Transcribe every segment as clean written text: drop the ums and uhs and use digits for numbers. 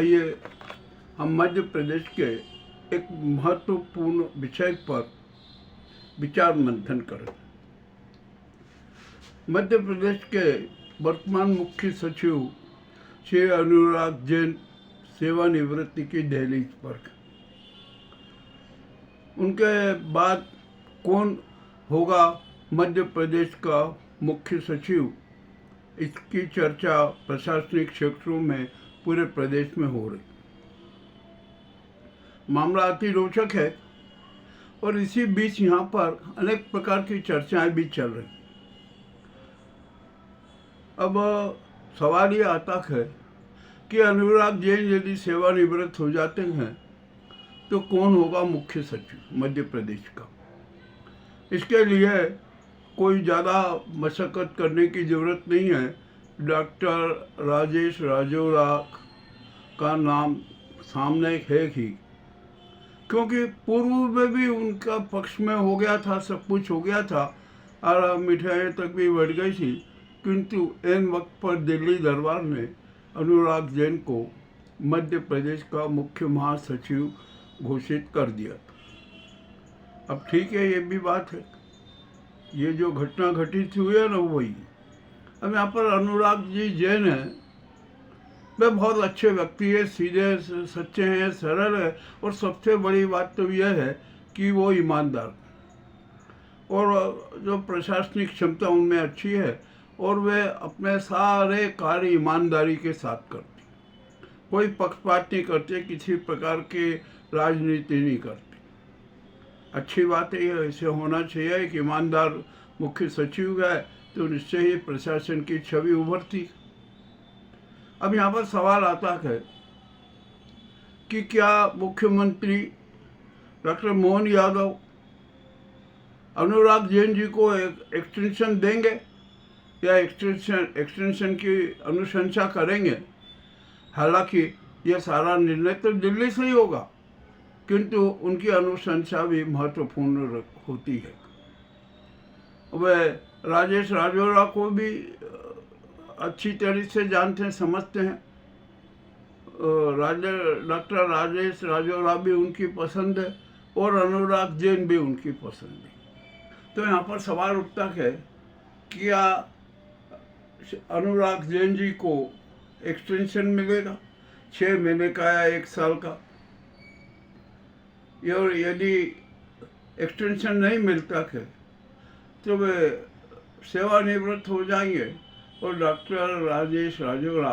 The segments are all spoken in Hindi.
आइए हम मध्य प्रदेश के एक महत्वपूर्ण विषय पर विचार मंथन करें। मध्य प्रदेश के वर्तमान मुख्य सचिव श्री अनुराग जैन सेवानिवृत्ति की दहलीज पर, उनके बाद कौन होगा मध्य प्रदेश का मुख्य सचिव, इसकी चर्चा प्रशासनिक क्षेत्रों में पूरे प्रदेश में हो रही। मामला अति रोचक है और इसी बीच यहाँ पर अनेक प्रकार की चर्चाएं भी चल रही। अब सवाल ये आता है कि अनुराग जैन यदि सेवानिवृत्त हो जाते हैं तो कौन होगा मुख्य सचिव मध्य प्रदेश का। इसके लिए कोई ज़्यादा मशक्क़त करने की ज़रूरत नहीं है। डॉक्टर राजेश राजौरा का नाम सामने है ही, क्योंकि पूर्व में भी उनका पक्ष में हो गया था, सब कुछ हो गया था और मिठाइयाँ तक भी बढ़ गई थी, किंतु एन वक्त पर दिल्ली दरबार ने अनुराग जैन को मध्य प्रदेश का मुख्य महासचिव घोषित कर दिया था। अब ठीक है, ये भी बात है, ये जो घटना घटित हुई है ना वही। अब यहाँ पर अनुराग जी जैन है, वे बहुत अच्छे व्यक्ति है, सीधे सच्चे हैं, सरल है और सबसे बड़ी बात तो यह है कि वो ईमानदार और जो प्रशासनिक क्षमता उनमें अच्छी है और वे अपने सारे कार्य ईमानदारी के साथ करते, कोई पक्षपात नहीं करते, किसी प्रकार की राजनीति नहीं करते। अच्छी बात है, ऐसे होना चाहिए। एक ईमानदार मुख्य सचिव है तो निश्चय ही प्रशासन की छवि उभरती। अब यहाँ पर सवाल आता है कि क्या मुख्यमंत्री डॉक्टर मोहन यादव अनुराग जैन जी को एक एक्सटेंशन देंगे या एक्सटेंशन की अनुशंसा करेंगे। हालांकि यह सारा निर्णय तो दिल्ली से ही होगा, किंतु उनकी अनुशंसा भी महत्वपूर्ण होती है। वे राजेश राजौरा को भी अच्छी तरह से जानते हैं, समझते हैं। डॉक्टर राजेश राजौरा भी उनकी पसंद है और अनुराग जैन भी उनकी पसंद है। तो यहाँ पर सवाल उठता है कि क्या अनुराग जैन जी को एक्सटेंशन मिलेगा 6 महीने का या 1 साल का, और यदि एक्सटेंशन नहीं मिलता है तो वे सेवानिवृत्त हो जाएंगे और डॉक्टर राजेश राजौरा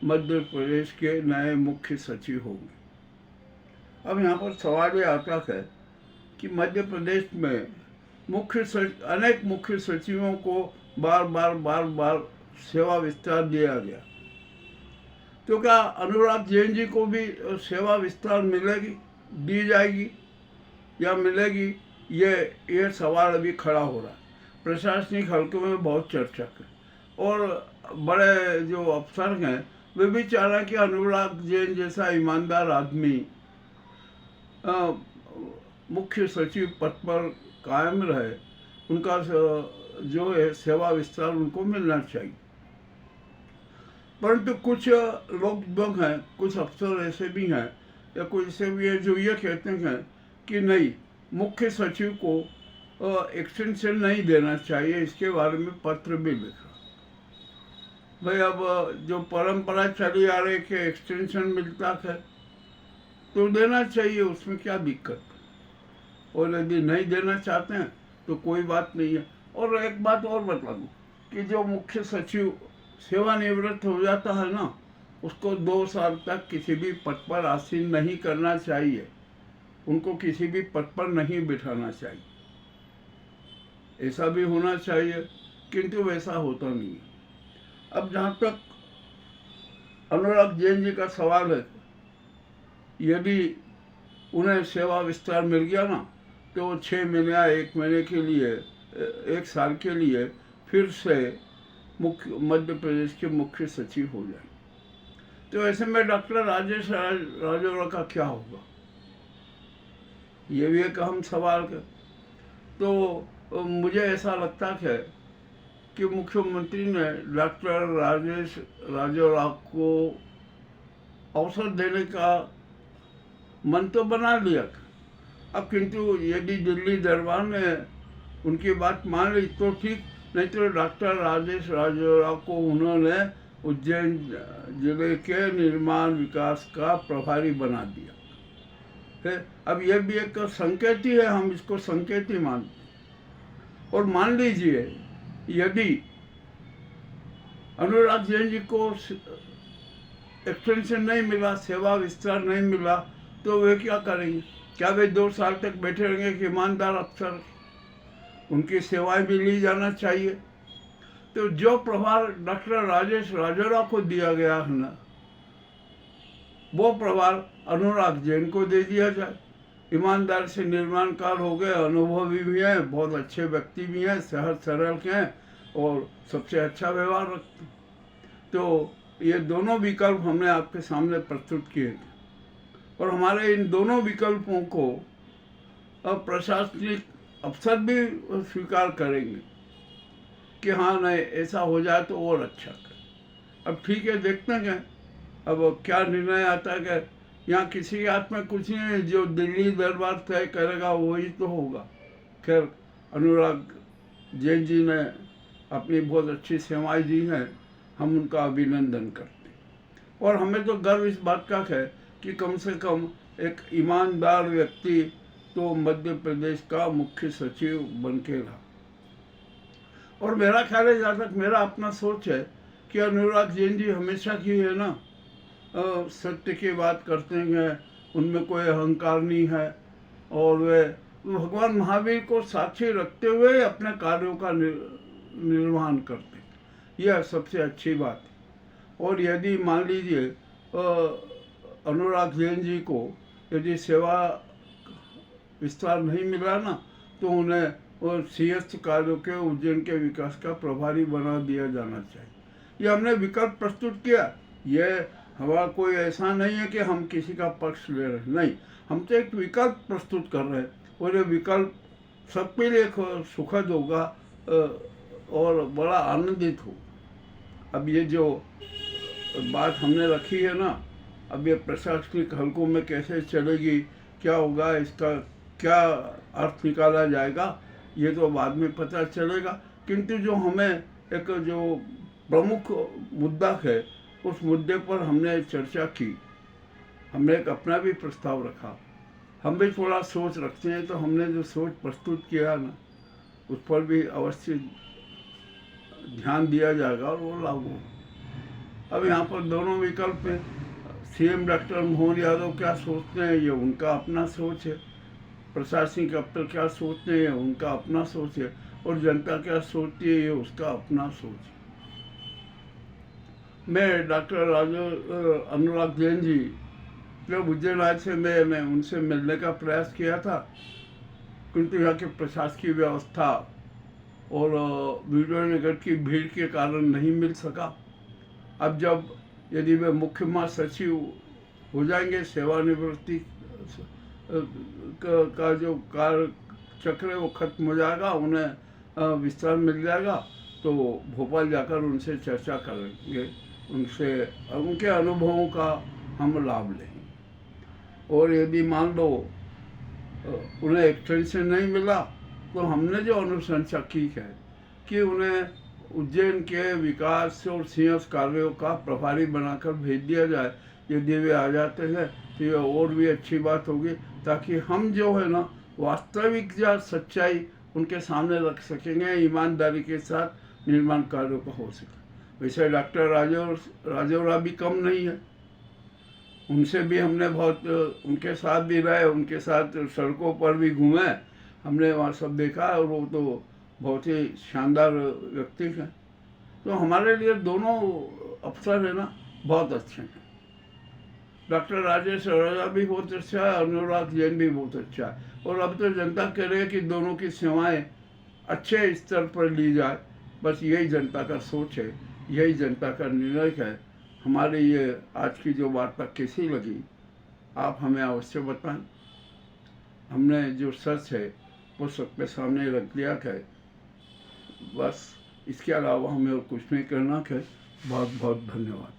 मध्य प्रदेश के नए मुख्य सचिव होंगे। अब यहाँ पर सवाल ये आता है कि मध्य प्रदेश में अनेक मुख्य सचिवों को बार बार सेवा विस्तार दिया गया, तो क्या अनुराग जैन जी को भी सेवा विस्तार दी जाएगी या मिलेगी, ये सवाल अभी खड़ा हो रहा है। प्रशासनिक हलकों में बहुत चर्चा है और बड़े जो अफसर हैं वे भी चाह रहे हैं कि अनुराग जैन जैसा ईमानदार आदमी मुख्य सचिव पद पर कायम रहे, उनका जो है सेवा विस्तार उनको मिलना चाहिए। परंतु कुछ लोग हैं, कुछ अफसर ऐसे भी हैं या कुछ ऐसे भी हैं जो ये कहते हैं कि नहीं, मुख्य सचिव को एक्सटेंशन नहीं देना चाहिए। इसके बारे में पत्र भी लिखा। भाई अब जो परंपरा चली आ रही है कि एक्सटेंशन मिलता है तो देना चाहिए, उसमें क्या दिक्कत है। और यदि नहीं देना चाहते हैं तो कोई बात नहीं है। और एक बात और बता दूँ कि जो मुख्य सचिव सेवानिवृत्त हो जाता है ना, उसको 2 साल तक किसी भी पद पर आसीन नहीं करना चाहिए, उनको किसी भी पद पर नहीं बिठाना चाहिए। ऐसा भी होना चाहिए, किंतु वैसा होता नहीं है। अब जहाँ तक अनुराग जैन जी का सवाल है, यदि उन्हें सेवा विस्तार मिल गया ना तो वो 6 महीने या 1 महीने के लिए, 1 साल के लिए फिर से मध्य प्रदेश के मुख्य सचिव हो जाए। तो ऐसे में डॉक्टर राजेश राजौरा का क्या होगा, ये भी एक अहम सवाल है। तो मुझे ऐसा लगता है कि मुख्यमंत्री ने डॉक्टर राजेश राजौरा को अवसर देने का मन तो बना लिया। अब किंतु यदि दिल्ली दरबार ने उनकी बात मान ली तो ठीक, नहीं तो डॉक्टर राजेश राजौरा को उन्होंने उज्जैन जिले के निर्माण विकास का प्रभारी बना दिया है। अब यह भी एक संकेत ही है, हम इसको संकेत ही मानते हैं। और मान लीजिए यदि अनुराग जैन जी को एक्सटेंशन नहीं मिला, सेवा विस्तार नहीं मिला, तो वे क्या करेंगे? क्या वे 2 साल तक बैठे रहेंगे कि ईमानदार अफसर, उनकी सेवाएं भी ली जाना चाहिए? तो जो प्रभार डॉक्टर राजेश राजौरा को दिया गया है ना, वो प्रभार अनुराग जैन को दे दिया जाए। ईमानदार से निर्माणकार हो गए, अनुभवी भी हैं, बहुत अच्छे व्यक्ति भी हैं, सहज सरल के हैं और सबसे अच्छा व्यवहार रखते हैं। तो ये दोनों विकल्प हमने आपके सामने प्रस्तुत किए थे और हमारे इन दोनों विकल्पों को अब प्रशासनिक अफसर भी स्वीकार करेंगे कि हाँ नहीं, ऐसा हो जाए तो और अच्छा कर। अब ठीक है, देखते हैं अब क्या निर्णय आता है। कि यहाँ किसी के हाथ में कुछ नहीं है, जो दिल्ली दरबार तय करेगा वही तो होगा। खैर, अनुराग जैन जी ने अपनी बहुत अच्छी सेवाएं दी हैं, हम उनका अभिनंदन करते हैं। और हमें तो गर्व इस बात का है कि कम से कम एक ईमानदार व्यक्ति तो मध्य प्रदेश का मुख्य सचिव बन के रहा। और मेरा ख्याल है, जहाँ तक मेरा अपना सोच है, कि अनुराग जैन जी हमेशा की है ना सत्य की बात करते हैं, उनमें कोई अहंकार नहीं है और वे भगवान महावीर को साक्षी रखते हुए अपने कार्यों का निर्वहन करते हैं। यह सबसे अच्छी बात है। और यदि मान लीजिए अनुराग जैन जी को यदि सेवा विस्तार नहीं मिला ना, तो उन्हें और सिंहस्थ कार्यों के उज्जैन के विकास का प्रभारी बना दिया जाना चाहिए। ये हमने विकल्प प्रस्तुत किया। ये हमारा कोई ऐसा नहीं है कि हम किसी का पक्ष ले रहे हैं, नहीं, हम तो एक विकल्प प्रस्तुत कर रहे हैं और ये विकल्प सबके लिए सुखद होगा और बड़ा आनंदित हो। अब ये जो बात हमने रखी है ना, अब ये प्रशासनिक हलकों में कैसे चलेगी, क्या होगा, इसका क्या अर्थ निकाला जाएगा, ये तो बाद में पता चलेगा। किंतु जो हमें एक जो प्रमुख मुद्दा है, उस मुद्दे पर हमने चर्चा की, हमने एक अपना भी प्रस्ताव रखा। हम भी थोड़ा सोच रखते हैं, तो हमने जो सोच प्रस्तुत किया ना, उस पर भी अवश्य ध्यान दिया जाएगा और वो लागू। अब यहाँ पर दोनों विकल्प हैं। सीएम डॉक्टर मोहन यादव क्या सोचते हैं, ये उनका अपना सोच है। प्रशासनिक अफसर क्या सोचते हैं, उनका अपना सोच है। और जनता क्या सोचती है, ये उसका अपना सोच है। मैं डॉक्टर अनुराग जैन जी जब उज्जैन आए थे, मैं उनसे मिलने का प्रयास किया था, किंतु यहाँ के प्रशासकीय व्यवस्था और वीडियोनगर की भीड़ के कारण नहीं मिल सका। अब जब यदि वे मुख्य महासचिव हो जाएंगे, सेवानिवृत्ति का जो कार्य चक्र है वो खत्म हो जाएगा, उन्हें विस्तार मिल जाएगा, तो भोपाल जाकर उनसे चर्चा करेंगे, उनके अनुभवों का हम लाभ लेंगे। और यदि मान लो उन्हें एक्सटेंशन नहीं मिला, तो हमने जो अनुशंसा की है कि उन्हें उज्जैन के विकास और सिंहस्थ कार्यों का प्रभारी बनाकर भेज दिया जाए। यदि वे आ जाते हैं तो ये और भी अच्छी बात होगी, ताकि हम जो है ना वास्तविक जो सच्चाई उनके सामने रख सकेंगे, ईमानदारी के साथ निर्माण कार्यों का हो सके। वैसे डॉक्टर राजौरा भी कम नहीं है, उनसे भी हमने बहुत, उनके साथ भी रहे, उनके साथ सड़कों पर भी घूमे, हमने वहाँ सब देखा और वो तो बहुत ही शानदार व्यक्ति हैं। तो हमारे लिए दोनों अफसर है ना बहुत अच्छे हैं। डॉक्टर राजेश राजौरा भी बहुत अच्छा है, अनुराग जैन भी बहुत अच्छा है। और अब तो जनता कह रही है कि दोनों की सेवाएं अच्छे स्तर पर ली जाए। बस यही जनता का सोच है, यही जनता का निर्णय है। हमारी ये आज की जो वार्ता कैसी लगी, आप हमें अवश्य बताएं। हमने जो सच है वो सबके सामने रख दिया है। बस इसके अलावा हमें और कुछ नहीं करना है। बहुत बहुत धन्यवाद।